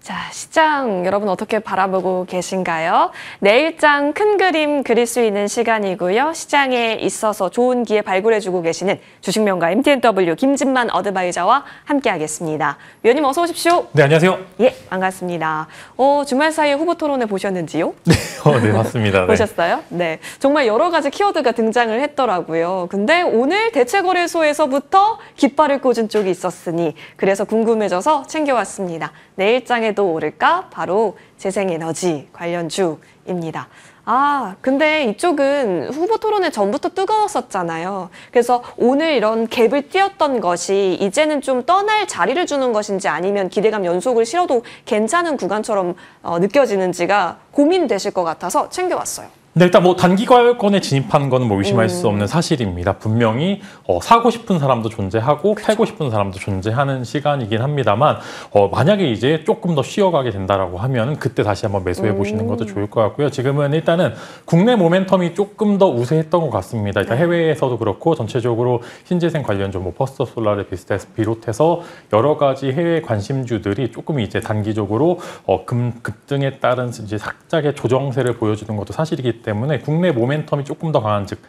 자, 시장 여러분 어떻게 바라보고 계신가요? 내일장 큰 그림 그릴 수 있는 시간이고요. 시장에 있어서 좋은 기회 발굴해주고 계시는 주식명가 MTNW 김진만 어드바이저와 함께하겠습니다. 위원님 어서 오십시오. 네, 안녕하세요. 예, 반갑습니다. 주말 사이에 후보 토론회 보셨는지요? 네, 네 맞습니다. 보셨어요? 네, 정말 여러 가지 키워드가 등장을 했더라고요. 근데 오늘 대체거래소에서부터 깃발을 꽂은 쪽이 있었으니 그래서 궁금해져서 챙겨왔습니다. 내일장에도 오를까? 바로 재생에너지 관련주입니다. 근데 이쪽은 후보 토론회 전부터 뜨거웠었잖아요. 그래서 오늘 이런 갭을 띄웠던 것이 이제는 좀 떠날 자리를 주는 것인지 아니면 기대감 연속을 실어도 괜찮은 구간처럼 느껴지는지가 고민되실 것 같아서 챙겨왔어요. 네, 일단 단기과열권에 진입한 거는 의심할 수 없는 사실입니다. 분명히 사고 싶은 사람도 존재하고 그쵸. 팔고 싶은 사람도 존재하는 시간이긴 합니다만 만약에 이제 조금 더 쉬어가게 된다라고 하면 그때 다시 한번 매수해 보시는 것도 좋을 것 같고요. 지금은 일단은 국내 모멘텀이 조금 더 우세했던 것 같습니다. 일단 해외에서도 그렇고 전체적으로 신재생 관련주, 퍼스트 솔라를 비롯해서 여러 가지 해외 관심주들이 조금 이제 단기적으로 급등에 따른 이제 살짝의 조정세를 보여주는 것도 사실이기 때문에 국내 모멘텀이 조금 더 강한 즉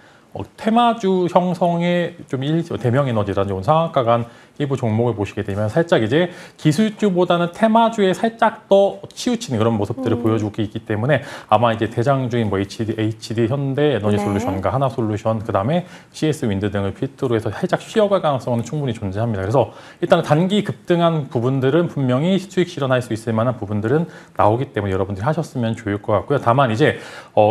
테마주 형성의 좀 대명 에너지라든지 상한가 간 일부 종목을 보시게 되면 살짝 이제 기술주보다는 테마주에 살짝 더 치우치는 그런 모습들을 보여주고 있기 때문에 아마 이제 대장주인 HD, 현대 에너지 솔루션과 하나솔루션, 그다음에 CS 윈드 등을 필두로 해서 살짝 쉬어갈 가능성은 충분히 존재합니다. 그래서 일단 단기 급등한 부분들은 분명히 수익 실현할 수 있을 만한 부분들은 나오기 때문에 여러분들이 하셨으면 좋을 것 같고요. 다만 이제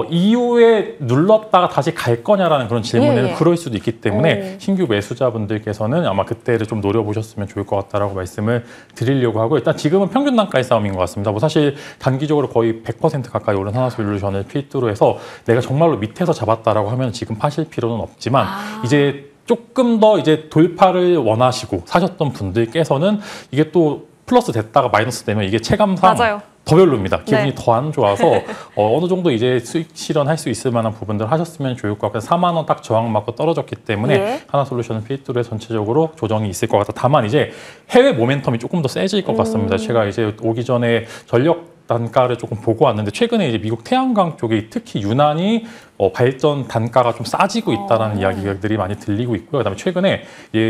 이후에 눌렀다가 다시 갈 거냐라는 그런 질문에는 그럴 수도 있기 때문에 신규 매수자분들께서는 아마 그때를 좀 노려보셨으면 좋을 것 같다라고 말씀을 드리려고 하고, 일단 지금은 평균 단가의 싸움인 것 같습니다. 사실 단기적으로 거의 100% 가까이 오른 하나솔루션을 필두로 해서 내가 정말로 밑에서 잡았다라고 하면 지금 파실 필요는 없지만 이제 조금 더 이제 돌파를 원하시고 사셨던 분들께서는 이게 또 플러스 됐다가 마이너스 되면 이게 체감상 맞아요. 더 별로입니다. 기분이 더 안 좋아서 어느 정도 이제 수익 실현할 수 있을 만한 부분들 하셨으면 좋을 것 같고 4만 원 딱 저항 맞고 떨어졌기 때문에 하나솔루션은 필두로 전체적으로 조정이 있을 것 같다. 다만 이제 해외 모멘텀이 조금 더 세질 것 같습니다. 제가 이제 오기 전에 전력 단가를 조금 보고 왔는데 최근에 이제 미국 태양광 쪽이 특히 유난히 발전 단가가 좀 싸지고 있다는 이야기들이 많이 들리고 있고요. 그다음에 최근에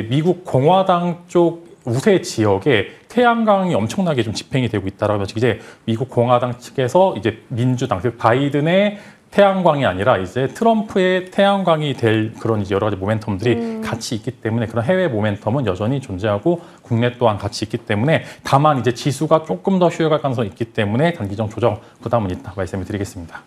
미국 공화당 쪽 우세 지역에 태양광이 엄청나게 좀 집행이 되고 있다라고 하면서 이제 미국 공화당 측에서 이제 민주당, 즉 바이든의 태양광이 아니라 이제 트럼프의 태양광이 될 그런 이제 여러 가지 모멘텀들이 같이 있기 때문에 그런 해외 모멘텀은 여전히 존재하고 국내 또한 같이 있기 때문에 다만 이제 지수가 조금 더 쉬어갈 가능성이 있기 때문에 단기적 조정 부담은 있다 말씀을 드리겠습니다.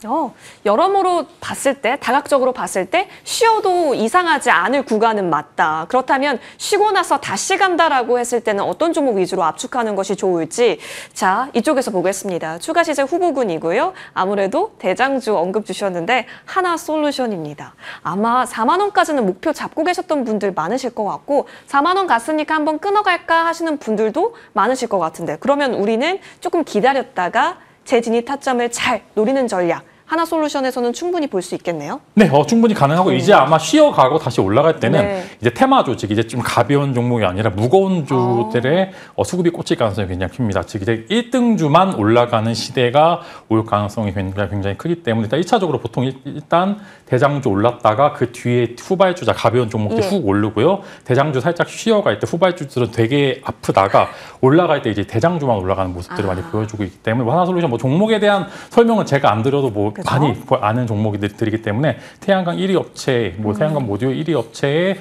여러모로 봤을 때 다각적으로 봤을 때 쉬어도 이상하지 않을 구간은 맞다. 그렇다면 쉬고 나서 다시 간다라고 했을 때는 어떤 종목 위주로 압축하는 것이 좋을지 자 이쪽에서 보겠습니다. 추가 시세 후보군이고요. 아무래도 대장주 언급 주셨는데 하나솔루션입니다. 아마 4만 원까지는 목표 잡고 계셨던 분들 많으실 것 같고 4만 원 갔으니까 한번 끊어갈까 하시는 분들도 많으실 것 같은데 그러면 우리는 조금 기다렸다가 재진입 타점을 잘 노리는 전략 하나솔루션에서는 충분히 볼 수 있겠네요. 네, 충분히 가능하고 이제 아마 쉬어가고 다시 올라갈 때는 이제 테마주, 즉 이제 좀 가벼운 종목이 아니라 무거운 주들의 수급이 꽂힐 가능성이 굉장히 큽니다. 즉 이제 1등주만 올라가는 시대가 올 가능성이 굉장히 크기 때문에 일단 1차적으로 보통 일단 대장주 올랐다가 그 뒤에 후발주자 가벼운 종목들이 훅 오르고요. 대장주 살짝 쉬어갈 때 후발주들은 되게 아프다가 올라갈 때 이제 대장주만 올라가는 모습들을 많이 보여주고 있기 때문에 하나솔루션 종목에 대한 설명은 제가 안 드려도 그쵸? 많이 아는 종목들이기 때문에 태양광 1위 업체, 태양광 모듈 1위 업체에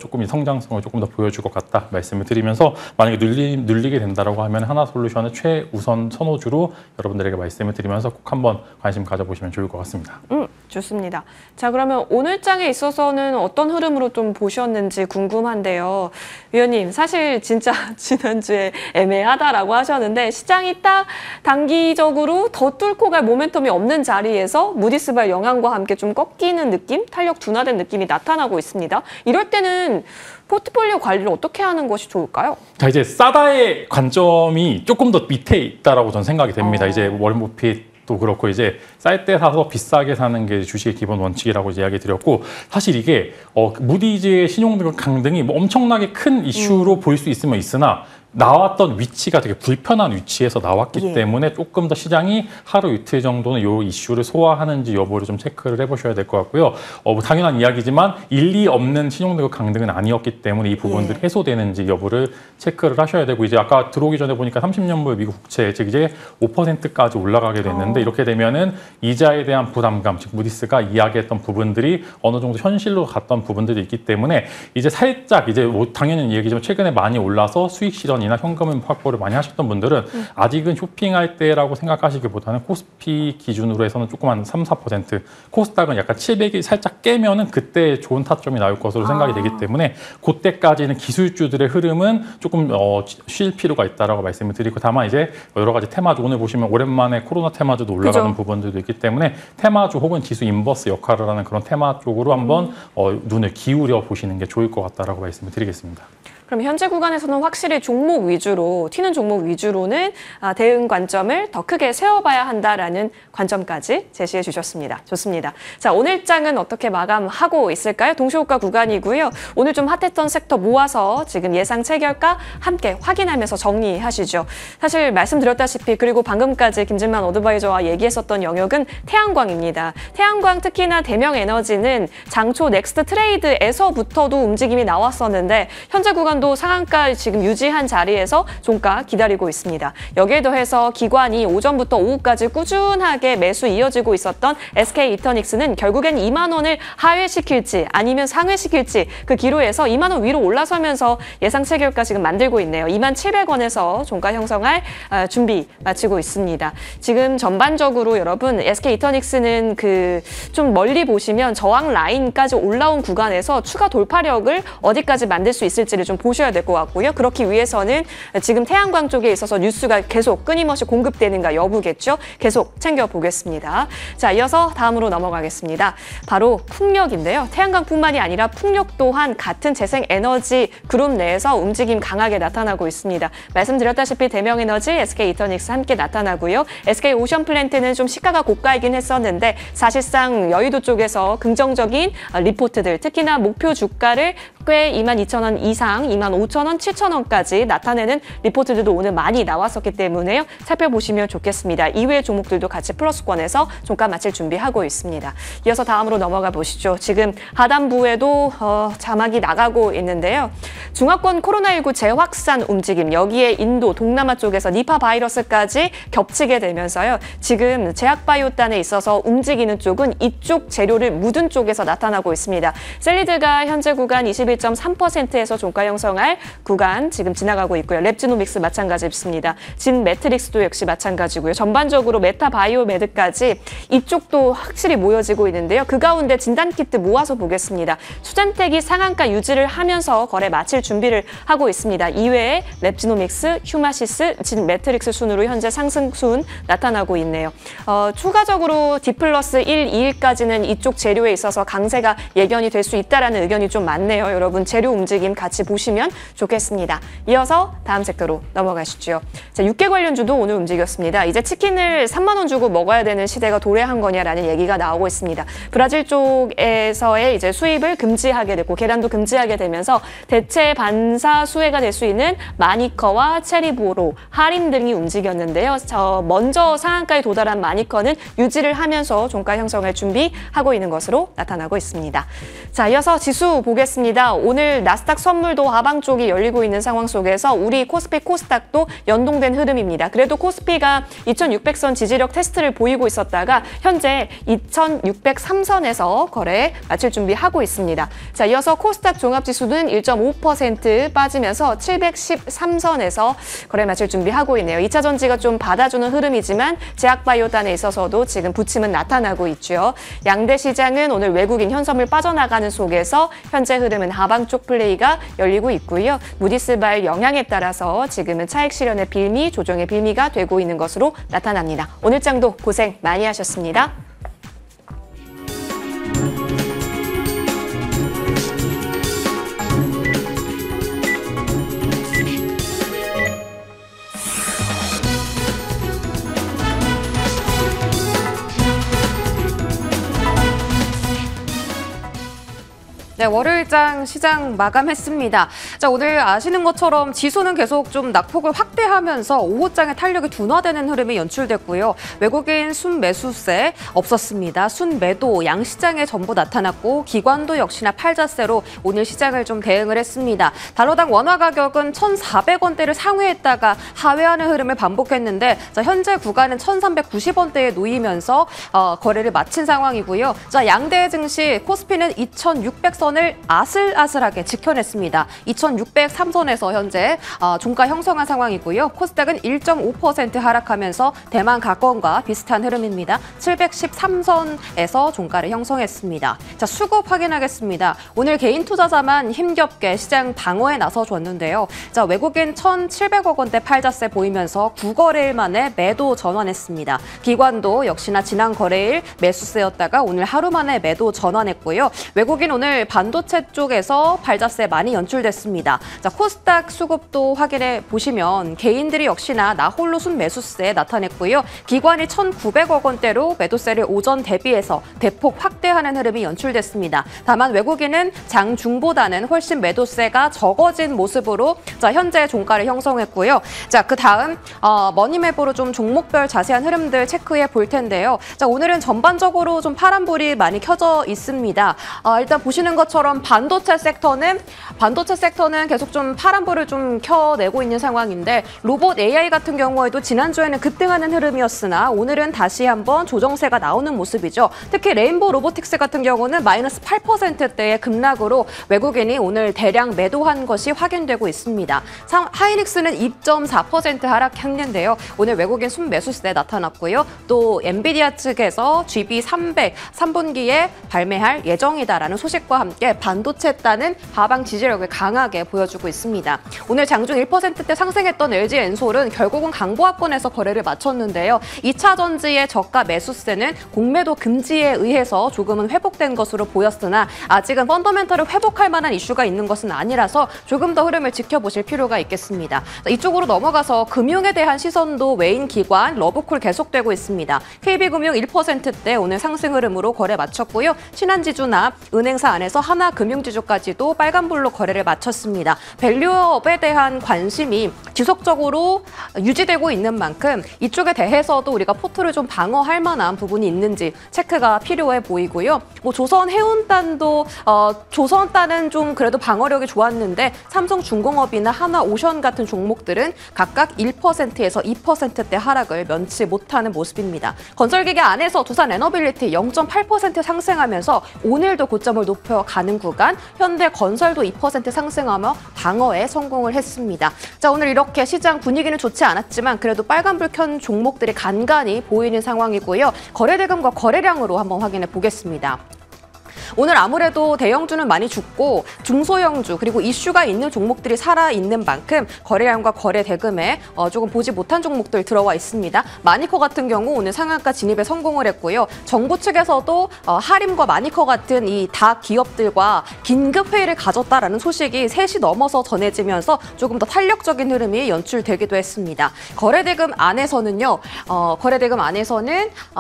조금 성장성을 조금 더 보여줄 것 같다 말씀을 드리면서 만약에 눌리게 된다라고 하면 하나솔루션의 최우선 선호주로 여러분들에게 말씀을 드리면서 꼭 한번 관심 가져보시면 좋을 것 같습니다. 좋습니다. 자, 그러면 오늘 장에 있어서는 어떤 흐름으로 좀 보셨는지 궁금한데요. 위원님, 사실 진짜 지난주에 애매하다라고 하셨는데 시장이 딱 단기적으로 더 뚫고 갈 모멘텀이 없는 자리에서 무디스발 영향과 함께 좀 꺾이는 느낌, 탄력 둔화된 느낌이 나타나고 있습니다. 이럴 때는 포트폴리오 관리를 어떻게 하는 것이 좋을까요? 자, 이제 싸다의 관점이 조금 더 밑에 있다라고 저는 생각이 됩니다. 이제 워런 버핏 또 그렇고 이제 쌀 때 사서 비싸게 사는 게 주식의 기본 원칙이라고 이야기 드렸고 사실 이게 무디즈의 신용 강등이 엄청나게 큰 이슈로 보일 수 있으면 있으나 나왔던 위치가 되게 불편한 위치에서 나왔기 예. 때문에 조금 더 시장이 하루 이틀 정도는 이 이슈를 소화하는지 여부를 좀 체크를 해보셔야 될 것 같고요. 뭐 당연한 이야기지만 일리 없는 신용등급 강등은 아니었기 때문에 이 부분들이 예. 해소되는지 여부를 체크를 하셔야 되고 이제 아까 들어오기 전에 보니까 30년물 미국 국채 즉 이제 5%까지 올라가게 됐는데 이렇게 되면은 이자에 대한 부담감 즉 무디스가 이야기했던 부분들이 어느 정도 현실로 갔던 부분들이 있기 때문에 이제 살짝 이제 뭐 당연히 얘기지만 최근에 많이 올라서 수익 실현 이나 현금 확보를 많이 하셨던 분들은 아직은 쇼핑할 때라고 생각하시기보다는 코스피 기준으로 해서는 조금 한 3, 4% 코스닥은 약간 700이 살짝 깨면은 그때 좋은 타점이 나올 것으로 생각이 되기 때문에 그때까지는 기술주들의 흐름은 조금 쉴 필요가 있다라고 말씀을 드리고 다만 이제 여러 가지 테마주 오늘 보시면 오랜만에 코로나 테마주도 올라가는 그죠. 부분들도 있기 때문에 테마주 혹은 지수 인버스 역할을 하는 그런 테마 쪽으로 한번 눈을 기울여 보시는 게 좋을 것 같다라고 말씀을 드리겠습니다. 그럼 현재 구간에서는 확실히 종목 위주로, 튀는 종목 위주로는 대응 관점을 더 크게 세워봐야 한다라는 관점까지 제시해 주셨습니다. 좋습니다. 자, 오늘 장은 어떻게 마감하고 있을까요? 동시호가 구간이고요. 오늘 좀 핫했던 섹터 모아서 지금 예상 체결가 함께 확인하면서 정리하시죠. 사실 말씀드렸다시피 그리고 방금까지 김진만 어드바이저와 얘기했었던 영역은 태양광입니다. 태양광 특히나 대명에너지는 장초 넥스트 트레이드에서부터도 움직임이 나왔었는데 현재 구간 도 상한가 지금 유지한 자리에서 종가 기다리고 있습니다. 여기에 더해서 기관이 오전부터 오후까지 꾸준하게 매수 이어지고 있었던 SK 이터닉스는 결국엔 2만 원을 하회시킬지 아니면 상회시킬지 그 기로에서 2만 원 위로 올라서면서 예상 체결가 지금 만들고 있네요. 2만 700원에서 종가 형성할 준비 마치고 있습니다. 지금 전반적으로 여러분 SK 이터닉스는 그 좀 멀리 보시면 저항 라인까지 올라온 구간에서 추가 돌파력을 어디까지 만들 수 있을지를 좀 보셔야 될 것 같고요. 그렇기 위해서는 지금 태양광 쪽에 있어서 뉴스가 계속 끊임없이 공급되는가 여부겠죠. 계속 챙겨보겠습니다. 자, 이어서 다음으로 넘어가겠습니다. 바로 풍력인데요. 태양광뿐만이 아니라 풍력 또한 같은 재생에너지 그룹 내에서 움직임 강하게 나타나고 있습니다. 말씀드렸다시피 대명에너지, SK 이터닉스 함께 나타나고요. SK 오션플랜트는 좀 시가가 고가이긴 했었는데 사실상 여의도 쪽에서 긍정적인 리포트들, 특히나 목표 주가를 꽤 22,000원 이상, 25,000원, 7,000원까지 나타내는 리포트들도 오늘 많이 나왔었기 때문에요. 살펴보시면 좋겠습니다. 이외의 종목들도 같이 플러스권에서 종가 마칠 준비하고 있습니다. 이어서 다음으로 넘어가 보시죠. 지금 하단부에도 자막이 나가고 있는데요. 중화권 코로나19 재확산 움직임, 여기에 인도, 동남아 쪽에서 니파 바이러스까지 겹치게 되면서요. 지금 제약바이오단에 있어서 움직이는 쪽은 이쪽 재료를 묻은 쪽에서 나타나고 있습니다. 셀리드가 현재 구간 21.3%에서 종가 형성할 구간 지금 지나가고 있고요. 랩지노믹스 마찬가지입니다. 진 매트릭스도 역시 마찬가지고요. 전반적으로 메타바이오메드까지 이쪽도 확실히 모여지고 있는데요. 그 가운데 진단키트 모아서 보겠습니다. 수젠텍이 상한가 유지를 하면서 거래 마칠 준비를 하고 있습니다. 이외에 랩지노믹스, 휴마시스, 진 매트릭스 순으로 현재 상승순 나타나고 있네요. 추가적으로 D+1, 2일까지는 이쪽 재료에 있어서 강세가 예견이 될 수 있다라는 의견이 좀 많네요. 여러분 재료 움직임 같이 보시면 좋겠습니다. 이어서 다음 섹터로 넘어가시죠. 자, 육개 관련주도 오늘 움직였습니다. 이제 치킨을 3만 원 주고 먹어야 되는 시대가 도래한 거냐라는 얘기가 나오고 있습니다. 브라질 쪽에서의 이제 수입을 금지하게 됐고 계란도 금지하게 되면서 대체 반사 수혜가 될 수 있는 마니커와 체리보로, 하림 등이 움직였는데요. 먼저 상한가에 도달한 마니커는 유지를 하면서 종가 형성을 준비하고 있는 것으로 나타나고 있습니다. 자, 이어서 지수 보겠습니다. 오늘 나스닥 선물도 하방 쪽이 열리고 있는 상황 속에서 우리 코스피, 코스닥도 연동된 흐름입니다. 그래도 코스피가 2600선 지지력 테스트를 보이고 있었다가 현재 2603선에서 거래 마칠 준비하고 있습니다. 자, 이어서 코스닥 종합지수는 1.5% 빠지면서 713선에서 거래 마칠 준비하고 있네요. 2차 전지가 좀 받아주는 흐름이지만 제약바이오단에 있어서도 지금 부침은 나타나고 있죠. 양대 시장은 오늘 외국인 현선물 빠져나가는 속에서 현재 흐름은 하방 쪽 플레이가 열리고 있고요. 무디스발 영향에 따라서 지금은 차익 실현의 빌미, 조정의 빌미가 되고 있는 것으로 나타납니다. 오늘 장도 고생 많이 하셨습니다. 네, 월요일장 시장 마감했습니다. 자, 오늘 아시는 것처럼 지수는 계속 좀 낙폭을 확대하면서 오후장의 탄력이 둔화되는 흐름이 연출됐고요. 외국인 순매수세 없었습니다. 순매도 양시장에 전부 나타났고 기관도 역시나 팔자세로 오늘 시장을 좀 대응을 했습니다. 달러당 원화 가격은 1,400원대를 상회했다가 하회하는 흐름을 반복했는데 자, 현재 구간은 1,390원대에 놓이면서 거래를 마친 상황이고요. 자, 양대 증시 코스피는 2,600선 을 아슬아슬하게 지켜냈습니다. 2,603선에서 현재 종가 형성한 상황이고요. 코스닥은 1.5% 하락하면서 대만 가건과 비슷한 흐름입니다. 713선에서 종가를 형성했습니다. 자, 수급 확인하겠습니다. 오늘 개인 투자자만 힘겹게 시장 방어에 나서줬는데요. 자, 외국인 1,700억 원대 팔자세 보이면서 9거래일 만에 매도 전환했습니다. 기관도 역시나 지난 거래일 매수세였다가 오늘 하루 만에 매도 전환했고요. 외국인 오늘 반도체 쪽에서 팔자세 많이 연출됐습니다. 자, 코스닥 수급도 확인해 보시면 개인들이 역시나 나홀로 순매수세 나타냈고요. 기관이 1,900억 원대로 매도세를 오전 대비해서 대폭 확대하는 흐름이 연출됐습니다. 다만 외국인은 장중보다는 훨씬 매도세가 적어진 모습으로 자, 현재 종가를 형성했고요. 자, 그 다음 머니맵으로 좀 종목별 자세한 흐름들 체크해 볼 텐데요. 자, 오늘은 전반적으로 좀 파란불이 많이 켜져 있습니다. 일단 보시는 것처럼 반도체 섹터는 계속 좀 파란불을 좀 켜내고 있는 상황인데 로봇 AI 같은 경우에도 지난주에는 급등하는 흐름이었으나 오늘은 다시 한번 조정세가 나오는 모습이죠. 특히 레인보우 로보틱스 같은 경우는 마이너스 8%대의 급락으로 외국인이 오늘 대량 매도한 것이 확인되고 있습니다. 하이닉스는 2.4% 하락했는데요. 오늘 외국인 순매수세 나타났고요. 또 엔비디아 측에서 GB300 3분기에 발매할 예정이다라는 소식과 함께 반도체 따는 하방 지지력을 강하게 보여주고 있습니다. 오늘 장중 1%대 상승했던 LG엔솔은 결국은 강보합권에서 거래를 마쳤는데요. 2차 전지의 저가 매수세는 공매도 금지에 의해서 조금은 회복된 것으로 보였으나 아직은 펀더멘털을 회복할 만한 이슈가 있는 것은 아니라서 조금 더 흐름을 지켜보실 필요가 있겠습니다. 이쪽으로 넘어가서 금융에 대한 시선도 외인 기관 러브콜 계속되고 있습니다. KB금융 1%대 오늘 상승 흐름으로 거래 마쳤고요. 신한지주나 은행사 안에서 하나금융지주까지도 빨간불로 거래를 마쳤습니다. 밸류업에 대한 관심이 지속적으로 유지되고 있는 만큼 이쪽에 대해서도 우리가 포트를 좀 방어할 만한 부분이 있는지 체크가 필요해 보이고요. 조선해운단도 조선단은 좀 그래도 방어력이 좋았는데 삼성중공업이나 하나오션 같은 종목들은 각각 1%에서 2%대 하락을 면치 못하는 모습입니다. 건설기계 안에서 두산에너빌리티 0.8% 상승하면서 오늘도 고점을 높여가는 구간, 현대건설도 2% 상승하며 방어에 성공을 했습니다. 자, 오늘 이렇게 시장 분위기는 좋지 않았지만 그래도 빨간불 켠 종목들이 간간히 보이는 상황이고요. 거래대금과 거래량으로 한번 확인해 보겠습니다. 오늘 아무래도 대형주는 많이 죽고 중소형주 그리고 이슈가 있는 종목들이 살아있는 만큼 거래량과 거래 대금에 조금 보지 못한 종목들 들어와 있습니다. 마니커 같은 경우 오늘 상한가 진입에 성공을 했고요. 정부 측에서도 하림과 마니커 같은 이 다 기업들과 긴급 회의를 가졌다라는 소식이 3시 넘어서 전해지면서 조금 더 탄력적인 흐름이 연출되기도 했습니다. 거래 대금 안에서는요.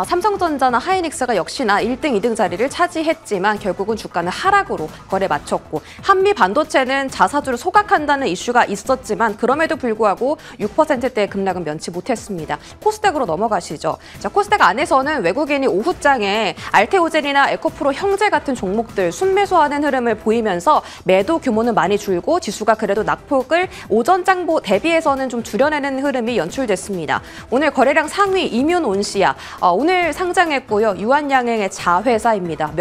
삼성전자나 하이닉스가 역시나 1등, 2등 자리를 차지했지만 결국은 주가는 하락으로 거래 마쳤고 한미 반도체는 자사주를 소각한다는 이슈가 있었지만 그럼에도 불구하고 6%대의 급락은 면치 못했습니다. 코스닥으로 넘어가시죠. 자, 코스닥 안에서는 외국인이 오후장에 알테오젠이나 에코프로 형제 같은 종목들 순매수하는 흐름을 보이면서 매도 규모는 많이 줄고 지수가 그래도 낙폭을 오전 장보 대비해서는 좀 줄여내는 흐름이 연출됐습니다. 오늘 거래량 상위 이뮨온시아 오늘 상장했고요. 유한양행의 자회사입니다.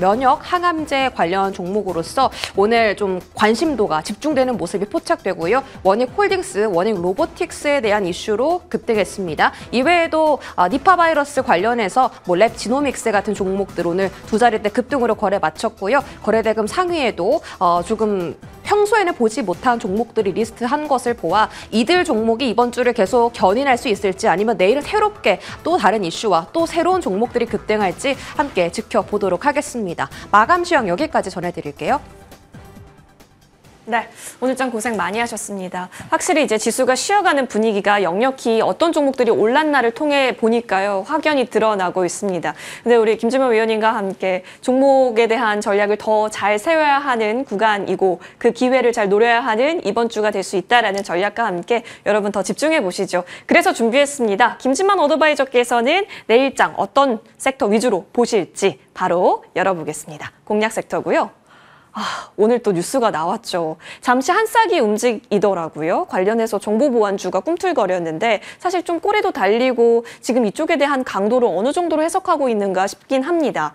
면역 항암제 관련 종목으로서 오늘 좀 관심도가 집중되는 모습이 포착되고요. 원익홀딩스, 원익로보틱스에 대한 이슈로 급등했습니다. 이외에도 니파 바이러스 관련해서 랩 지노믹스 같은 종목들 오늘 두 자리대 급등으로 거래 마쳤고요. 거래대금 상위에도 조금 평소에는 보지 못한 종목들이 리스트한 것을 보아 이들 종목이 이번 주를 계속 견인할 수 있을지 아니면 내일은 새롭게 또 다른 이슈와 또 새로운 종목들이 급등할지 함께 지켜보도록 하겠습니다. 마감 시황 여기까지 전해드릴게요. 네, 오늘 장 고생 많이 하셨습니다. 확실히 이제 지수가 쉬어가는 분위기가 역력히 어떤 종목들이 올랐나를 통해 보니까요, 확연히 드러나고 있습니다. 근데 우리 김진모 위원님과 함께 종목에 대한 전략을 더 잘 세워야 하는 구간이고 그 기회를 잘 노려야 하는 이번 주가 될 수 있다라는 전략과 함께 여러분 더 집중해 보시죠. 그래서 준비했습니다. 김진만 어드바이저께서는 내일장 어떤 섹터 위주로 보실지 바로 열어보겠습니다. 공략 섹터고요. 오늘 또 뉴스가 나왔죠. 잠시 한싹이 움직이더라고요. 관련해서 정보보안주가 꿈틀거렸는데 사실 좀 꼬리도 달리고 지금 이쪽에 대한 강도를 어느 정도로 해석하고 있는가 싶긴 합니다.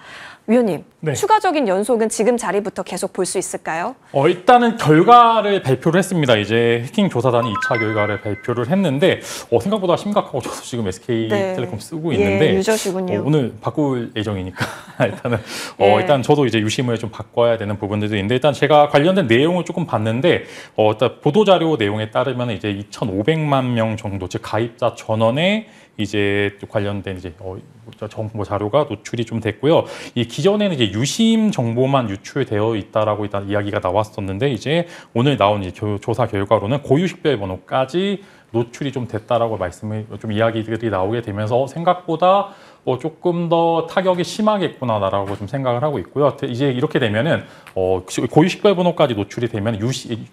위원님, 네. 추가적인 연속은 지금 자리부터 계속 볼 수 있을까요? 일단은 결과를 발표를 했습니다. 이제 해킹 조사단이 2차 결과를 발표를 했는데 생각보다 심각하고 저도 지금 SK텔레콤 쓰고 있는데 유저시군요. 오늘 바꿀 예정이니까 일단은 예. 일단 저도 이제 유심을 좀 바꿔야 되는 부분들도 있는데 일단 제가 관련된 내용을 조금 봤는데 일단 보도자료 내용에 따르면 이제 2,500만 명 정도 즉 가입자 전원의 이제 관련된 이제 정보 자료가 노출이 좀 됐고요. 이 기존에는 이제 유심 정보만 유출되어 있다라고 일단 이야기가 나왔었는데 이제 오늘 나온 이제 조사 결과로는 고유 식별번호까지 노출이 좀 됐다라고 좀 이야기들이 나오게 되면서 생각보다 조금 더 타격이 심하겠구나라고 좀 생각을 하고 있고요. 이제 이렇게 되면은 고유 식별번호까지 노출이 되면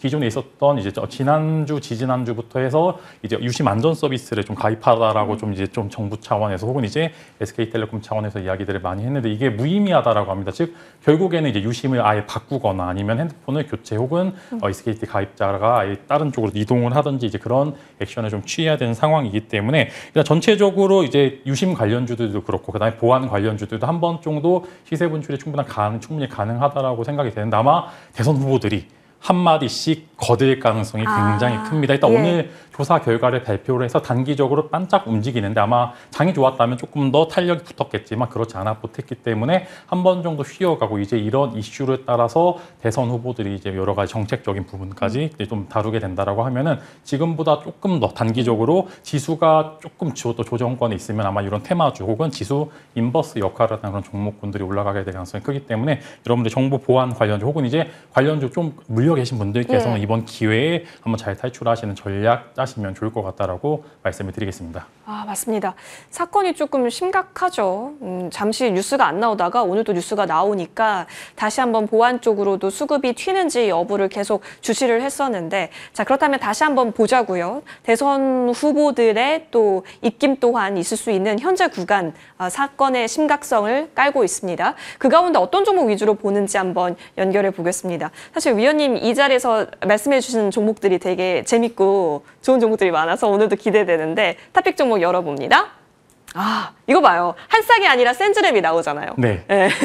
기존에 있었던 이제 지난주, 지지난주부터 해서 이제 유심 안전 서비스를 좀 가입하다라고 좀 이제 좀 정부 차원에서 혹은 이제 SK텔레콤 차원에서 이야기들을 많이 했는데 이게 무의미하다라고 합니다. 즉 결국에는 이제 유심을 아예 바꾸거나 아니면 핸드폰을 교체 혹은 SKT 가입자가 아예 다른 쪽으로 이동을 하든지 이제 그런 액션을 좀 취해야 되는 상황이기 때문에 일단 전체적으로 이제 유심 관련주들도 그렇고 그다음에 보안 관련주들도 한 번 정도 시세 분출이 충분히 가능하다라고 생각이 되는데 아마 대선 후보들이 한마디씩 거들 가능성이 굉장히 큽니다. 일단 오늘 조사 결과를 발표를 해서 단기적으로 반짝 움직이는데 아마 장이 좋았다면 조금 더 탄력이 붙었겠지만 그렇지 않아 못했기 때문에 한 번 정도 쉬어가고 이제 이런 이슈를 따라서 대선 후보들이 이제 여러 가지 정책적인 부분까지 좀 다루게 된다라고 하면은 지금보다 조금 더 단기적으로 지수가 조금 또 조정권에 있으면 아마 이런 테마주 혹은 지수 인버스 역할을 하는 그런 종목군들이 올라가게 될 가능성이 크기 때문에 여러분들 정보 보안 관련주 혹은 이제 관련주 좀 물려 계신 분들께서는 이번 기회에 한번 잘 탈출하시는 전략 짜시면 좋을 것 같다라고 말씀을 드리겠습니다. 맞습니다. 사건이 조금 심각하죠. 잠시 뉴스가 안 나오다가 오늘 또 뉴스가 나오니까 다시 한번 보안 쪽으로도 수급이 튀는지 여부를 계속 주시를 했었는데 자 그렇다면 다시 한번 보자고요. 대선 후보들의 또 입김 또한 있을 수 있는 현재 구간 사건의 심각성을 깔고 있습니다. 그 가운데 어떤 종목 위주로 보는지 한번 연결해 보겠습니다. 사실 위원님 이 자리에서 말씀해 주신 종목들이 되게 재밌고 좋은 종목들이 많아서 오늘도 기대되는데 탑픽 종목 열어봅니다. 이거 봐요. 한싹이 아니라 센즈랩이 나오잖아요. 네.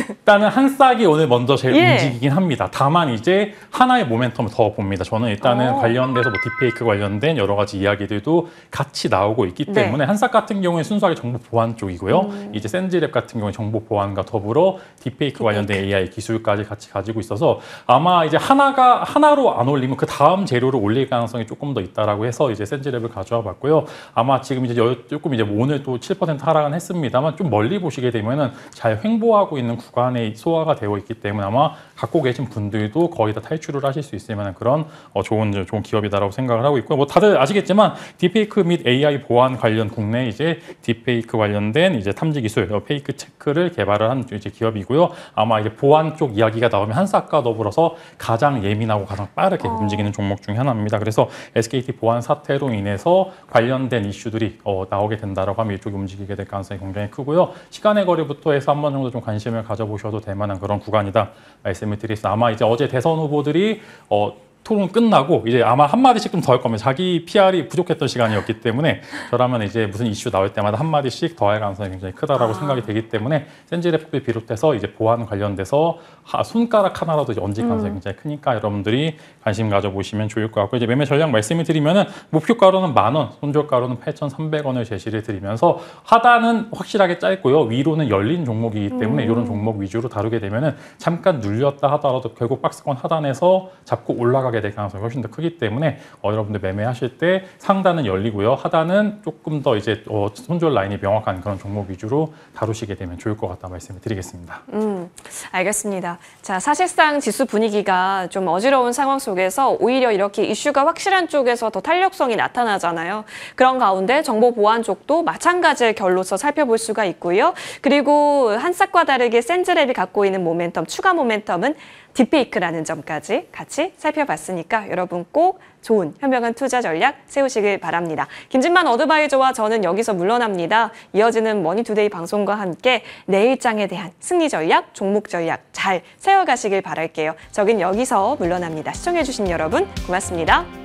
일단은 한싹이 오늘 먼저 제일 움직이긴 합니다. 다만 이제 하나의 모멘텀을 더 봅니다. 저는 일단은 관련돼서 딥페이크 관련된 여러 가지 이야기들도 같이 나오고 있기 때문에 한싹 같은 경우에 순수하게 정보 보안 쪽이고요. 이제 센즈랩 같은 경우에 정보 보안과 더불어 딥페이크 관련된 AI 기술까지 같이 가지고 있어서 아마 이제 하나로 안 올리면 그 다음 재료를 올릴 가능성이 조금 더 있다라고 해서 이제 센즈랩을 가져와 봤고요. 아마 지금 이제 조금 이제 오늘 또 7% 하락은 했습니다만 좀 멀리 보시게 되면은 잘 횡보하고 있는 구간에 소화가 되어 있기 때문에 아마 갖고 계신 분들도 거의 다 탈출을 하실 수 있을 만한 그런 좋은 기업이다라고 생각을 하고 있고요. 뭐 다들 아시겠지만 딥페이크 및 AI 보안 관련 국내 이제 딥페이크 관련된 이제 탐지 기술 페이크 체크를 개발을 한 이제 기업이고요. 아마 이제 보안 쪽 이야기가 나오면 한싹과 더불어서 가장 예민하고 가장 빠르게 움직이는 종목 중에 하나입니다. 그래서 SKT 보안 사태로 인해서 관련된 이슈들이 나오게 된다라고 하면 이쪽이 움직이게 될 가능성이 굉장히 크고요. 시간의 거리부터 해서 한 번 정도 좀 관심을 가져보셔도 될 만한 그런 구간이다 말씀을 드리겠습니다. 아마 이제 어제 대선 후보들이 토론 끝나고 이제 아마 한마디씩 좀 더 할 겁니다. 자기 PR이 부족했던 시간이었기 때문에 저라면 이제 무슨 이슈 나올 때마다 한마디씩 더 할 가능성이 굉장히 크다라고 생각이 되기 때문에 센즈랩을 비롯해서 이제 보안 관련돼서 손가락 하나라도 이제 얹을 가능성이 굉장히 크니까 여러분들이 관심 가져보시면 좋을 것 같고 이제 매매 전략 말씀을 드리면은 목표가로는 10,000원, 손절가로는 8,300원을 제시를 드리면서 하단은 확실하게 짧고요. 위로는 열린 종목이기 때문에 이런 종목 위주로 다루게 되면은 잠깐 눌렸다 하더라도 결국 박스권 하단에서 잡고 올라가게 하게 될 가능성이 훨씬 더 크기 때문에 여러분들 매매하실 때 상단은 열리고요. 하단은 조금 더 이제 손절 라인이 명확한 그런 종목 위주로 다루시게 되면 좋을 것 같다 말씀을 드리겠습니다. 알겠습니다. 자, 사실상 지수 분위기가 좀 어지러운 상황 속에서 오히려 이렇게 이슈가 확실한 쪽에서 더 탄력성이 나타나잖아요. 그런 가운데 정보 보안 쪽도 마찬가지의 결로서 살펴볼 수가 있고요. 그리고 한싹과 다르게 센즈랩이 갖고 있는 모멘텀, 추가 모멘텀은 딥페이크라는 점까지 같이 살펴봤으니까 여러분 꼭 좋은 현명한 투자 전략 세우시길 바랍니다. 김진만 어드바이저와 저는 여기서 물러납니다. 이어지는 머니투데이 방송과 함께 내일장에 대한 승리 전략, 종목 전략 잘 세워가시길 바랄게요. 저긴 여기서 물러납니다. 시청해주신 여러분 고맙습니다.